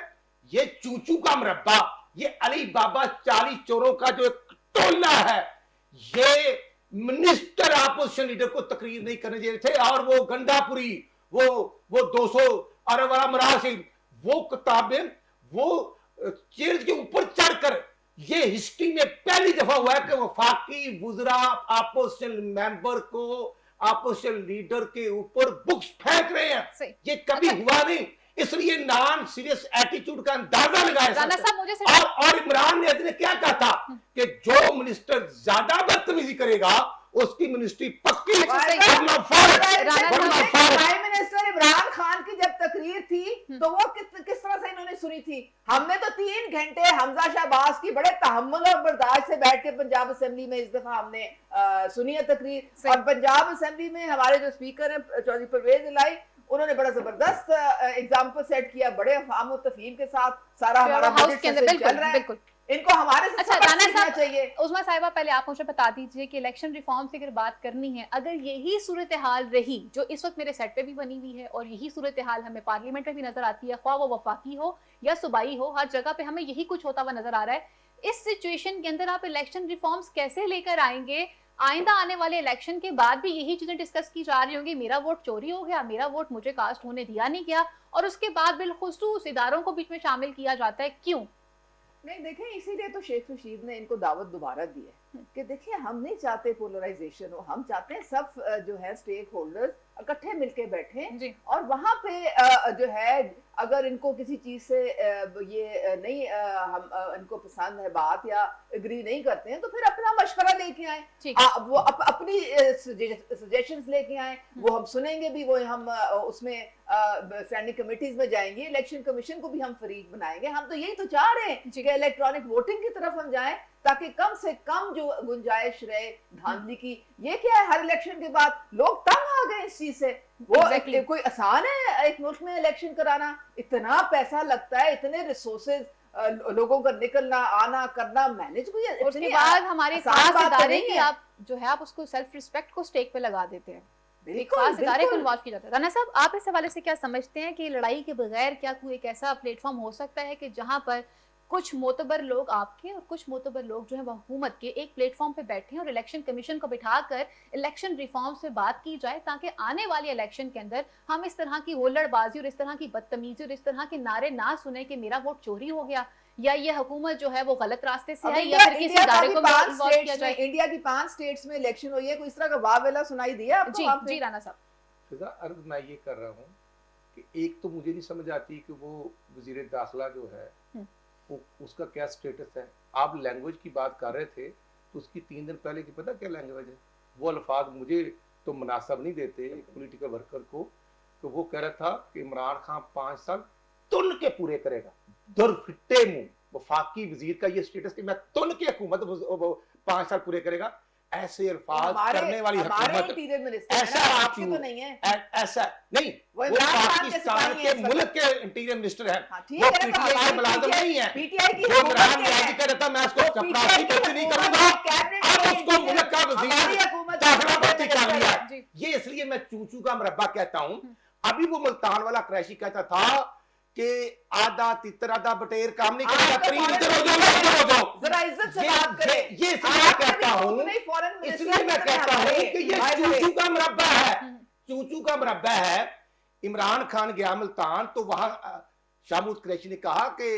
ये चूचू का मुरब्बा, ये अली बाबा 40 चोरों का जो एक टोला है, ये मिनिस्टर अपोजिशन लीडर को तकरीर नहीं करने दे रहे थे। और वो गंडापुरी, वो 200 अरब वाला मरासिल, वो किताबें, वो चेयर के ऊपर चढ़कर, ये हिस्ट्री में पहली दफा हुआ है कि वफाकी वुजरा अपोजिशन मेंबर को अपोजिशन लीडर के ऊपर बुक्स फेंक रहे हैं। ये कभी हुआ नहीं, इसलिए नॉन सीरियस एटीट्यूड का अंदाजा लगाया। और इमरान ने क्या कहा था कि जो मिनिस्टर ज्यादा बदतमीजी करेगा उसकी मिनिस्ट्री पक्की। प्राइम मिनिस्टर इमरान खान की जब तकरीर थी तो वो किस तरह से इन्होंने सुनी थी? हमने तो 3 घंटे हमजा शहबाज की बड़े तहम्मुल और बर्दाश्त से बैठ के पंजाब असेंबली में इस दफा हमने सुनी है तकरीर। और पंजाब असेंबली में हमारे जो स्पीकर हैं चौधरी परवेज इलाही, उन्होंने बड़ा जबरदस्त एग्जाम्पल सेट किया, बड़े अफाम और तफहीम के साथ सारा हमारा बजट चल रहा है। इनको हमारे से सीखना चाहिए। उस्मा साहिबा, पहले आप मुझे बता दीजिए कि इलेक्शन रिफॉर्म की अगर बात करनी है, अगर यही सूरत हाल रही जो इस वक्त मेरे सेट पे भी बनी हुई है और यही सूरत हाल हमें पार्लियामेंट में भी नजर आती है, ख्वाह वो वफाकी हो या सूबाई हो, हर जगह पे हमें यही कुछ होता हुआ नजर आ रहा है। इस सिचुएशन के अंदर आप इलेक्शन रिफॉर्म्स कैसे लेकर आएंगे? आइंदा आने वाले इलेक्शन के बाद भी यही चीजें डिस्कस की जा रही होंगी, मेरा वोट चोरी हो गया, मेरा वोट मुझे कास्ट होने दिया नहीं गया, और उसके बाद बिलखुसूस इदारों को बीच में शामिल किया जाता है। क्यों नहीं? देखें, इसीलिए तो शेख रशीद ने इनको दावत दोबारा दी है कि देखिए हम नहीं चाहते पोलराइजेशन हो, हम चाहते हैं सब जो है स्टेक होल्डर्स इकट्ठे मिलके बैठे और वहां पे जो है अगर इनको किसी चीज से ये नहीं हम इनको पसंद है बात या एग्री नहीं करते हैं तो फिर अपना मशवरा लेके आए, वो अपनी सजेशंस लेके आए, वो हम सुनेंगे भी, वो हम उसमें स्टैंडिंग कमेटीज में जाएंगे, इलेक्शन कमीशन को भी हम फरीक बनाएंगे। हम तो यही तो चाह रहे हैं कि इलेक्ट्रॉनिक वोटिंग की तरफ हम जाएं ताकि कम से कम जो गुंजाइश रहे धांधली की। ये क्या है, हर इलेक्शन के बाद लोग तंग आ गए इस चीज से। वो कोई आसान है एक मुल्क में इलेक्शन कराना? इतना पैसा लगता है, इतने रिसोर्सेज लोगों का निकलना आना करना मैनेज भी है। उसके बाद हमारे खास इदारे की आप जो है आप उसको सेल्फ रिस्पेक्ट को स्टेक पे लगा देते हैं, खास इदारे को इन्वॉल्व किया जाता है। राना साहब, आप इस हवाले से क्या समझते हैं कि लड़ाई के बगैर क्या कोई एक ऐसा प्लेटफॉर्म हो सकता है कि जहां पर कुछ मोतबर लोग आपके और कुछ मोतबर लोग जो है हुकूमत के एक प्लेटफॉर्म पे बैठे और इलेक्शन कमीशन को बिठाकर इलेक्शन रिफॉर्म्स पे बात की जाए ताकि आने वाले इलेक्शन के अंदर हम इस तरह की हुल्लड़बाजी और इस तरह की बदतमीजी और इस तरह के नारे ना सुने कि मेरा वोट चोरी हो गया या ये हुकूमत जो है वो गलत रास्ते से है या फिर किसी इदारे को इन्वॉल्व किया जाए। इंडिया की 5 स्टेट्स में इलेक्शन हुई है, कोई इस तरह का वावेला सुनाई दिया आपको? जी राना साहब, फिजा अर्ज मैं ये कर रहा हूँ कि एक तो मुझे नहीं समझ आती कि वो वजीर दाखिला जो है वो उसका क्या स्टेटस है। आप लैंग्वेज की बात कर रहे थे तो उसकी 3 दिन पहले की पता क्या लैंग्वेज है? वो अल्फाज मुझे तो मुनासिब नहीं देते पॉलिटिकल वर्कर को, तो वो कह रहा था कि इमरान खान 5 साल तुन के पूरे करेगा। दुर्फिट्टे मुंह वफाकी वजीर का ये स्टेटस कि मैं तुन के हुकूमत 5 साल पूरे करेगा। ऐसे अल्फाज करने वाली हुकूमत ऐसा आपकी तो नहीं है, ऐसा नहीं, वो पाकिस्तान के मुल्क के इंटीरियर मिनिस्टर है, वो पीटीआई मुलाजिम नहीं है। जो इमरान न्याजी कह रहा था मैं उसको चपरासी भर्ती नहीं करूंगा, अब उसको मुल्क का वजीर दाखिला भर्ती कर लिया। ये इसलिए मैं चूचू का मुरब्बा कहता हूं। अभी वो मुल्तान वाला क्रैशी कहता था कि आधा तितर आधा बटेर काम नहीं करेगा, जरा इज्जत से बात करें। ये इसलिए कहता हूं, इसलिए मैं कहता हूं कि ये चूचू का मुरब्बा है, चूचू का मुरब्बा है। इमरान खान गया मुल्तान तो वहां शाहमूद कुरैशी ने कहा कि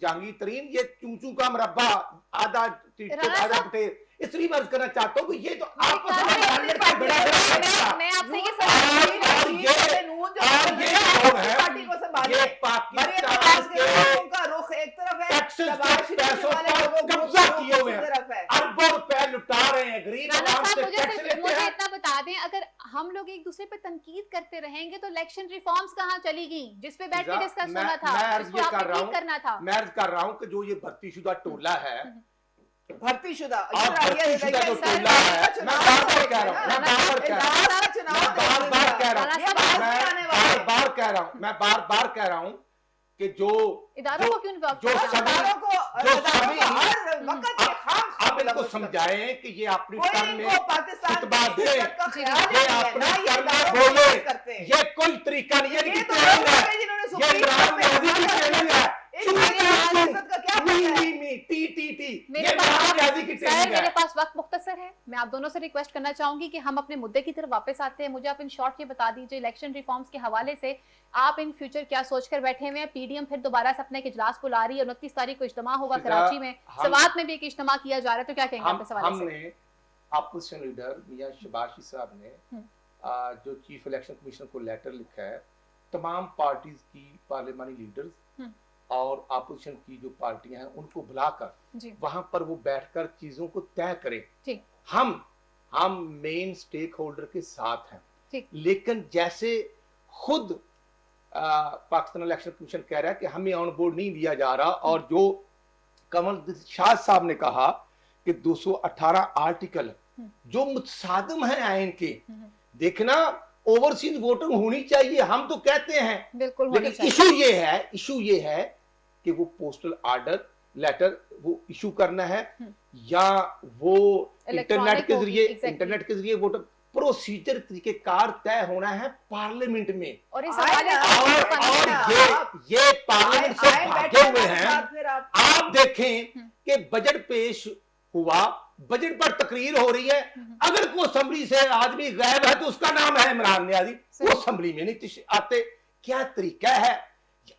जहांगीर तरीन ये चूचू का मुरब्बा आधा तितर आधा बटेर। इसलिए मैं करना चाहता हूँ कि ये तो आपस में मैं आपसे ये पाकिस्तान ये पाकिस्तान के का रुख एक तरफ है, पैसों पर कब्जा किए हुए हैं, अरबों रुपए लुटा रहे हैं गरीब आवाम से टैक्स लेते हैं। मुझे इतना बता दें, अगर हम लोग एक दूसरे पे तनकीद करते रहेंगे तो इलेक्शन रिफॉर्म्स कहाँ चलेगी जिस पे बैठ के डिस्कस होना था, जिसको आपने ठीक करना था। मैं अर्ज कर रहा हूँ कि जो ये भर्तीशुदा टोला है, भर्तीशुदा जो टोला है, मैं बार-बार कह रहा हूँ, मैं बार-बार कह रहा हूँ कि जो इदारों को क्यों involve जो किया जाता है? अदारों को हर वक्त ये खाम आप इनको समझाएं कि ये अपनी टर्म में पाकिस्तान खुतबा दे, का ख्याल ये नहीं है, अपनी ना ये टर्म में इदारों को बोले, बात करते हैं। ये कोई तरीका नहीं है ये कि तो ट्रेनिंग लोग है, हैं जिन्होंने ये सुप्रीम इमरान कोर्ट में न्याजी की हमारे ट्रेनिंग है। इज्जत का क्या पता है? मेरे पास वक्त मुख्तसर है। मैं आप दोनों से रिक्वेस्ट करना चाहूंगी कि हम अपने मुद्दे की तरफ वापस आते हैं। मुझे आप इन शॉर्ट ये बता दीजिए, इलेक्शन रिफॉर्म्स के हवाले से आप इन फ्यूचर क्या सोचकर बैठे हुए हैं? पीडीएम फिर दोबारा से अपने एक इजलास बुला रही है, 29 तारीख को इज्तिमा होगा कराची में, सवात में भी एक इज्तिमा किया जा रहा है, तो क्या कहेंगे आप इस हवाले से? हमने अपोजिशन लीडर मियां शबाशी साहब ने जो चीफ इलेक्शन कमीशन को लेटर लिखा है, तमाम पार्टीज की पार्लियामानी लीडर्स और अपोजिशन की जो पार्टियां हैं उनको बुलाकर वहां पर वो बैठकर चीजों को तय करें। हम मेन स्टेक होल्डर के साथ हैं, लेकिन जैसे खुद पाकिस्तान इलेक्शन कमीशन कह रहा है कि हमें ऑन बोर्ड नहीं लिया जा रहा, और जो कमल शाह साहब ने कहा कि 218 आर्टिकल जो मुतसादिम है आइन के, देखना ओवरसीज वोटिंग होनी चाहिए, हम तो कहते हैं, बिल्कुल, लेकिन इशू ये है कि वो पोस्टल ऑर्डर लेटर वो इशू करना है या वो इंटरनेट के जरिए वोटर प्रोसीजर तरीके कार तय होना है पार्लियामेंट में। और ये पार्लियामेंट से भागे हुए हैं। आप देखें कि बजट पेश हुआ, बजट पर तकरीर हो रही है, अगर कोई असेंबली से आदमी गायब है तो उसका नाम है इमरान न्याजी, वो असेंबली में नहीं आते। क्या तरीका है?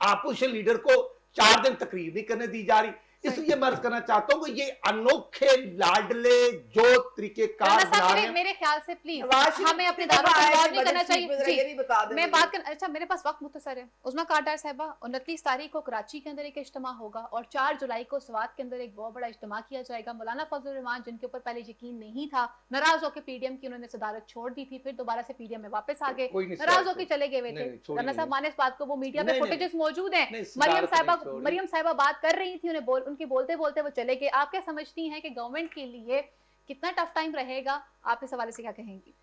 अपोजिशन लीडर को 4 दिन तकरीर नहीं करने दी जा रही। इसलिए मैं अर्ज करना चाहता हूँ कि ये अनोखे लाडले जो तरीके कार बना रहे हैं, मेरे ख्याल से प्लीज हमें अपने दारों को इन्वॉल्व नहीं करना चाहिए। मैं बात कर, अच्छा मेरे पास वक्त मुख्तसर है। उस्मा कार्डार साहिबा, 29 तारीख को कराची के अंदर एक इज्तिमा होगा और 4 जुलाई को स्वात के अंदर एक बहुत बड़ा इज्तिमा किया जाएगा। मौलाना फजल रहमान, जिनके ऊपर पहले यकीन नहीं था, नाराज होकर पीडीएम की उन्होंने सदारत छोड़ दी थी, फिर दोबारा से पीडीएम में वापस आ गए, नाराज होकर चले गए हुए थे। राना साहब माने इस बात को, वो मीडिया पे फुटेजेस मौजूद है। मरियम साहिबा बात कर रही थी, उनके बोलते बोलते वो चले गए। आप क्या समझती हैं कि गवर्नमेंट के लिए कितना टफ टाइम रहेगा? आप इस हवाले से क्या कहेंगी?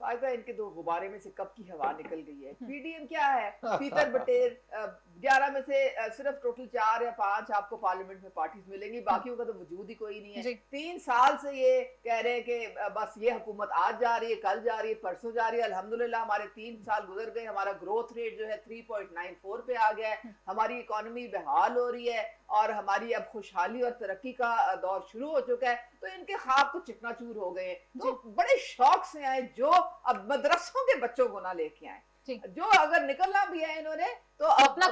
फायदा इनके दो गुब्बारे में से कब की हवा निकल गई है। पीडीएम क्या है, पीतर बटेर 11 में से सिर्फ टोटल 4 या 5 आपको पार्लियामेंट में पार्टीज मिलेंगी, बाकियों का तो वजूद ही कोई नहीं है। 3 साल से ये कह रहे हैं कि बस ये हुकूमत आज जा रही है, कल जा रही है, परसों जा रही है। अल्हम्दुलिल्लाह हमारे 3 साल गुजर गए, हमारा ग्रोथ रेट जो है 3.94 पे आ गया है, हमारी इकोनॉमी बहाल हो रही है और हमारी अब खुशहाली और तरक्की का दौर शुरू हो चुका है। तो इनके ख्वाब तो चिकनाचूर हो गए, तो बड़े शौक से आए, जो अब मदरसों के बच्चों को ना लेके आए, जो अगर निकलना भी है इन्होंने तो अपना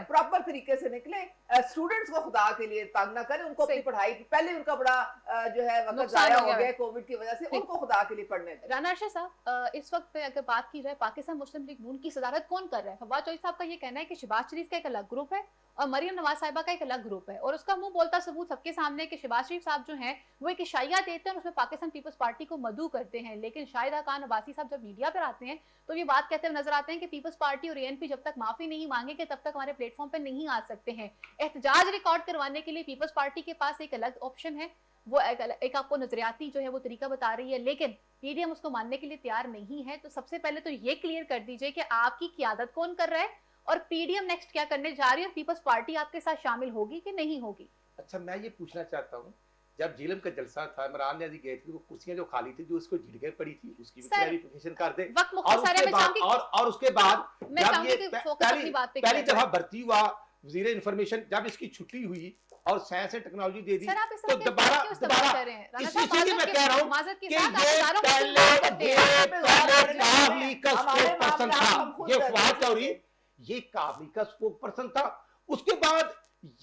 प्रॉपर तरीके से निकले। स्टूडेंट्स को खुदा के लिए तंग ना करें, उनको अपनी पढ़ाई, पहले उनका बड़ा जो है वक्त जाया हो गया कोविड की वजह से, उनको खुदा के लिए पढ़ने दें। राना अरशद साहब, इस वक्त पे अगर बात की जाए, पाकिस्तान मुस्लिम लीग नून की सदारत कौन कर रहा है? फवाद चौधरी साहब का ये कहना है कि शहबाज शरीफ का एक अलग ग्रुप है और मरियम नवाज साहिबा का एक अलग ग्रुप है, और उसका मुंह बोलता सबूत सबके सामने कि शहबाज शरीफ साहब जो हैं वो एक इशाया देते हैं और उसमें पाकिस्तान पीपल्स पार्टी को मदऊ करते हैं। लेकिन शाहिदा खान अब्बासी साहब जब मीडिया पर आते हैं तो ये बात कहते हुए नजर आते हैं कि पीपल्स पार्टी और एएनपी जब तक माफी नहीं मांगेंगे तब तक हमारे प्लेटफॉर्म पर नहीं आ सकते हैं। एहतजाज रिकॉर्ड करवाने के लिए पीपल्स पार्टी के पास एक अलग ऑप्शन है, वो एक आपको नजरियाती जो है वो तरीका बता रही है, लेकिन पीडीएम उसको मानने के लिए तैयार नहीं है। तो सबसे पहले तो ये क्लियर कर दीजिए कि आपकी क़यादत कौन कर रहा है और पीडीएम नेक्स्ट क्या करने जा रही है, और पीपल्स पार्टी आपके साथ शामिल होगी कि नहीं होगी? अच्छा, मैं ये पूछना चाहता हूँ, जब झीलम का जलसा था, इमरान न्याजी गए थे, वो कुर्सियां जो खाली थी, जो उसको झिड़कें पड़ी थी, उसकी भी क्लैरिफिकेशन कर दे। और उसके बाद जब ये पहली दफा भर्ती हुआ वजीर इन्फॉर्मेशन, जब इसकी छुट्टी हुई और साइंस एंड टेक्नोलॉजी दे दी, तो दोबारा इसीलिए मैं कह रहा हूँ कि ये काबली का स्पोक पर्सन था, ये फवाद चौधरी ये काबली का स्पोक पर्सन था। उसके बाद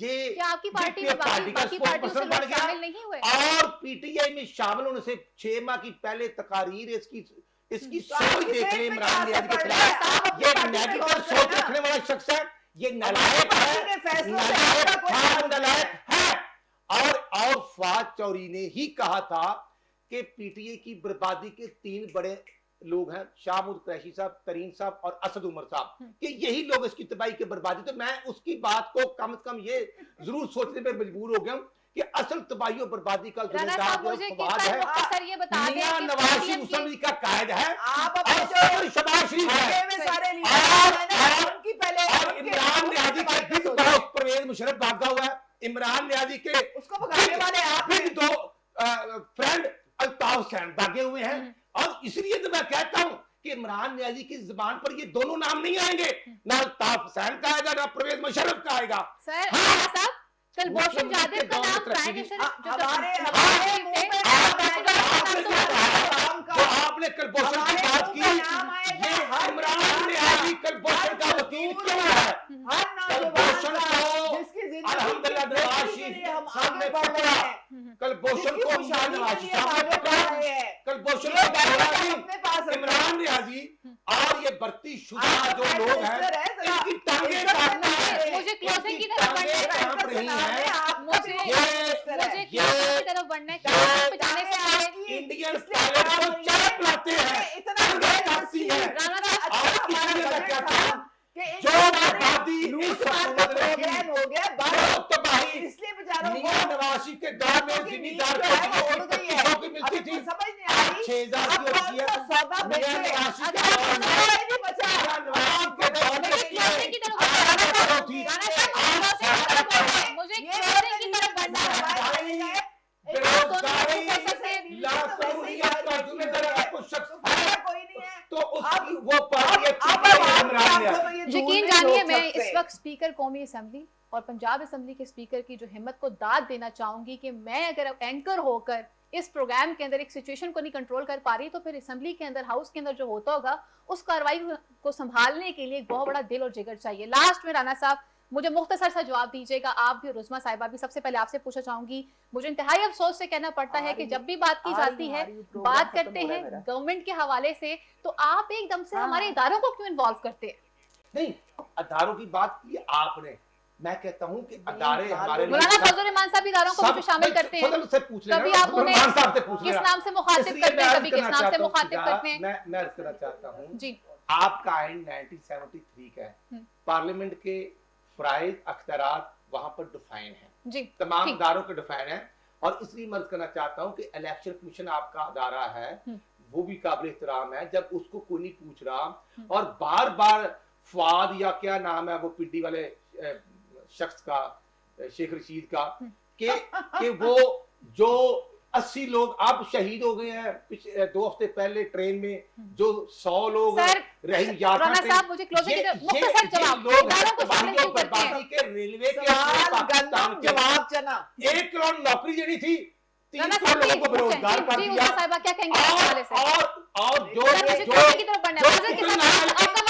ये क्या आपकी पार्टी में बाकी पार्टियों से लोग शामिल नहीं हुए? और पीटीआई में शामिल होने से 6 माह की पहले तकारीर इसकी सोच देख ले इमरान न्याजी के खिलाफ, ये नेगेटिव सोच रखने वाला शख्स है, ये नालायक है। और फवाद चौधरी ने ही कहा था कि पीटीआई की बर्बादी के 3 बड़े लोग हैं, शाह महमूद कुरैशी साहब, तरीन साहब और असद उमर साहब, कि यही लोग इसकी तबाही के बर्बादी। तो मैं उसकी बात को कम से कम ये जरूर सोचने पर मजबूर हो गया हूं कि असल तबाही और बर्बादी का जिम्मेदार फवाद है, मियां नवाज शरीफ मुस्लिम लीग का कायद है, और शहबाज शरीफ है, और इमरान न्याजी के इमरान न्याजी के उसको भगाने वाले आप हैं। बिग दो फ्रेंड अल्ताफ हुसैन भागे हुए हैं, और इसलिए तो मैं कहता हूं कि इमरान न्याजी की जुबान पर ये दोनों नाम नहीं आएंगे, ना अल्ताफ हुसैन का आएगा ना परवेज मुशर्रफ का आएगा। सर हाँ। साहब, कलभूषण जाधव का नाम प्राइम मिनिस्टर आपने कलभूषण की बात की, ये इमरान न्याजी कलभूषण का वकील क्यों है? कलभूषण को अल्हम्दुलिल्लाह नवाज शरीफ साहब ने पकड़ा, कलभूषण को नवाज शरीफ साहब ने पकड़ा, कलभूषण को इमरान न्याजी और ये भर्ती शुदा जो लोग हैं इनकी टांगे काटना है। मुझे क्लोजिंग की तरफ बढ़ना है, कांप रही हैं। मुझे क्लोजिंग की तरफ बढ़ना है, क्लोजिंग पे जाने से पहले इंडियन पायलट को चाय पिलाते हैं, टांगे काटती है। और इसलिए मैं कहता हूं जो आबादी इस हुकूमत ने की, जो तबाही मियां नवाज शरीफ के दौर में जिम्मेदार की मिलती थी, 6000 की होती है। मियां नवाज शरीफ के दौर में, मियां नवाज शरीफ के दौर में क्लोजिंग की तरफ बढ़ना थी। मुझे क्लोजिंग की तरफ बढ़ना है। बेरोजगारी, लापरवाही का जिम्मेदार आपको शख्स तो उसकी वो पार्टी इमरान न्याजी। यकीन जानिए, मैं इस वक्त स्पीकर कौमी असेंबली और पंजाब असेंबली के स्पीकर की जो हिम्मत को दाद देना चाहूंगी कि मैं अगर एंकर होकर इस प्रोग्राम के अंदर एक सिचुएशन को नहीं कंट्रोल कर पा रही, तो फिर असेंबली के अंदर, हाउस के अंदर जो होता होगा, उस कार्रवाई को संभालने के लिए एक बहुत बड़ा दिल और जिगर चाहिए। लास्ट में राना साहब मुझे मुख्तसर सा जवाब दीजिएगा, आप भी और रुज़मा साहिबा भी। सबसे पहले आपसे पूछना चाहूंगी, मुझे इंतहाई अफसोस से कहना पड़ता है कि जब भी बात की जाती है, बात करते हैं गवर्नमेंट के हवाले से, तो आप एकदम से हमारे इदारों को क्यों इन्वॉल्व करते हैं? नहीं, अदारों की बात की आपने, मैं कहता हूं कि अदारे हमारे मौलाना फजल रहमान साहब इदारों को भी शामिल करते हैं, कभी आप उन्हें किस नाम से मुखातिब करते हैं, कभी किस नाम से मुखातिब करते हैं? मैं अर्ज करना चाहता हूं जी, आपका आइन 1973 का है, पार्लियामेंट के फराइज अख्तियारात वहां पर डिफाइन है जी, तमाम इदारों के डिफाइन है, और इसलिए मैं अर्ज करना चाहता हूं कि इलेक्शन कमीशन आपका अदारा है, वो भी काबिल एहतराम है। जब उसको कोई नहीं पूछ रहा और बार बार फवाद या क्या नाम है वो पिड्डी वाले शख्स का, शेख रशीद का, कि वो जो 80 लोग अब शहीद हो गए हैं 2 हफ्ते पहले ट्रेन में, जो 100 लोग रही यात्रा साहब, मुझे क्लोजिंग की मुख्तसर जवाब, इदारों को शामिल क्यों करते हैं? के रेलवे के पाकिस्तान के जवाब चना 1 करोड़ नौकरी देनी थी, 300 साहब लोगों को बेरोजगार कर जी, दिया। साहिबा क्या कहेंगे इस हवाले से? और जो क्लोजिंग की तरफ बढ़ना है, फजल के साथ आपका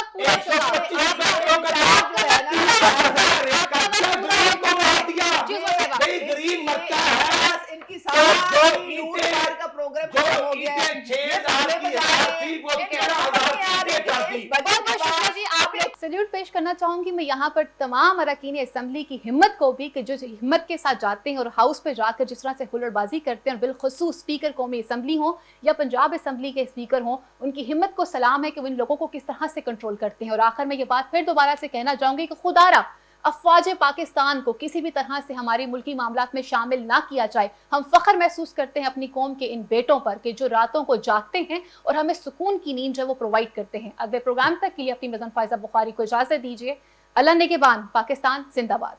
वक्त पूरा हो चुका है। गरीब मरता है, इनकी सैल्यूट पेश करना चाहूंगी मैं यहाँ पर तमाम अरकान असेंबली की हिम्मत को भी, कि जो हिम्मत के साथ जाते हैं और हाउस पे जाकर जिस तरह से हुल्लड़बाजी करते हैं, और बिलखुसूस स्पीकर कौमी असेंबली हो या पंजाब असेंबली के स्पीकर हो, उनकी हिम्मत को सलाम है कि वो इन लोगों को किस तरह से कंट्रोल करते हैं। और आखिर में ये बात फिर दोबारा से कहना चाहूंगी कि खुदारा अफवाज पाकिस्तान को किसी भी तरह से हमारी मुल्की मामलात में शामिल ना किया जाए। हम फख्र महसूस करते हैं अपनी कौम के इन बेटों पर कि जो रातों को जागते हैं और हमें सुकून की नींद जो वो प्रोवाइड करते हैं। अगले प्रोग्राम तक के लिए अपनी मदन फायजा बुखारी को इजाजत दीजिए। अल्लाह निगहबान, पाकिस्तान जिंदाबाद।